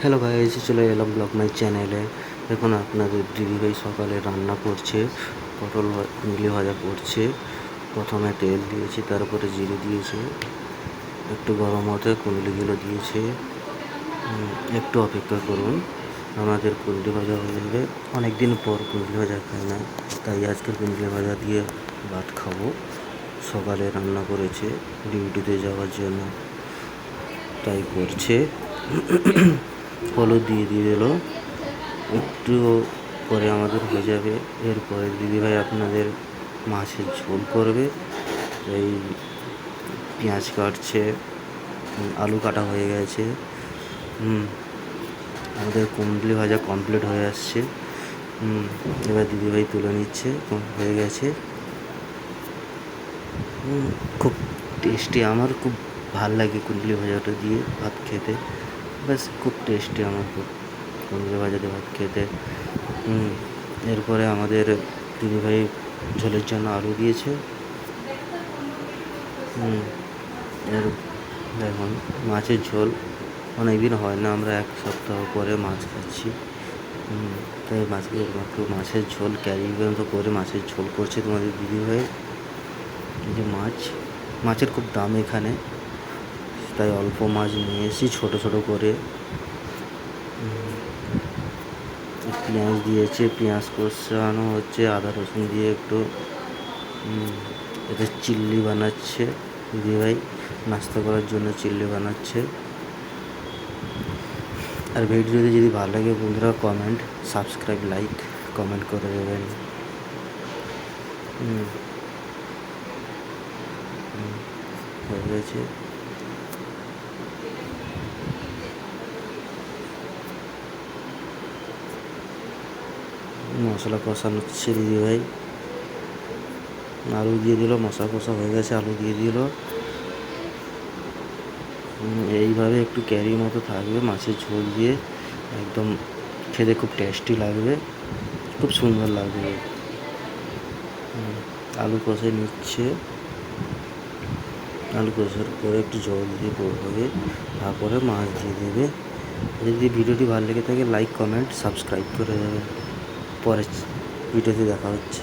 Hello guys, চলে এলাম blog মাই চ্যানেলে। দেখুন আপনাদের দিদিভাই সকালে রান্না করছে, পটল কুঁদলি ভাজা করছে। প্রথমে তেল দিয়েছে, তারপরে জিরে দিয়েছে, একটু গরম হতে কুঁদলিগুলো দিয়েছে। একটু অপেক্ষা করুন, আমাদের কুঁদলি ভাজা হয়ে যাবে। অনেক দিন পর কুঁদলি ভাজা খাই না, তাই আজকে কুঁদলি ভাজা দিয়ে ভাত খাবো। সকালে রান্না করেছে ডিউটিতে যাওয়ার জন্য, তাই করছে। হলুদ দিয়ে দিল, একটু পরে আমাদের হয়ে যাবে। এরপরে দিদিভাই আপনাদের মাছের ঝোল করবে, এই পেঁয়াজ কাটছে, আলু কাটা হয়ে গেছে। আমাদের কুঁদলি ভাজা কমপ্লিট হয়ে আসছে। এবার দিদিভাই তুলে নিচ্ছে, হয়ে গেছে। খুব টেস্টি, আমার খুব ভাল লাগে কুঁদলি ভাজাটা দিয়ে ভাত খেতে। ব্যাস খুব টেস্টি আমার খুব কুঁদলি ভাজা দিয়ে ভাত খেতে। এরপরে আমাদের দিদিভাই ঝোলের জন্য আলু দিয়েছে। এর দেখুন মাছের ঝোল অনেক দিন হয় না, আমরা এক সপ্তাহ পরে মাছ খাচ্ছি। তাই একটু মাছের ঝোল ক্যারি করে মাছের ঝোল করছে তোমাদের দিদিভাই। এই যে মাছের খুব দাম এখানে, তাই অল্প মাছ নিয়ে এসেছি ছোটো ছোটো করে। পেঁয়াজ দিয়েছে, পেঁয়াজ কষানো হচ্ছে, আদা রসুন দিয়ে একটু। এটা চিল্লি বানাচ্ছে দিদিভাই, নাস্তা করার জন্য চিল্লি বানাচ্ছে। আর ভিডিওতে যদি ভালো লাগে বন্ধুরা কমেন্ট, সাবস্ক্রাইব, লাইক, কমেন্ট করে দেবেন। হয়ে গেছে। মশলা কষানো হচ্ছে দিদিভাই, আলু দিয়ে দিল, মশলা কষা হয়ে গেছে, আলু দিয়ে দিল। এইভাবে একটু ক্যারি মতো থাকবে মাছের ঝোল দিয়ে, একদম খেতে খুব টেস্টি লাগবে, খুব সুন্দর লাগবে। আলু কষে নিচ্ছে, আলু কষার পরে একটু জল দিয়ে হবে, তারপরে মাছ দিয়ে দেবে। যদি ভিডিওটি ভালো লেগে থাকে লাইক, কমেন্ট, সাবস্ক্রাইব করে দেবেন। পরের ভিডিওতে দেখা হচ্ছে।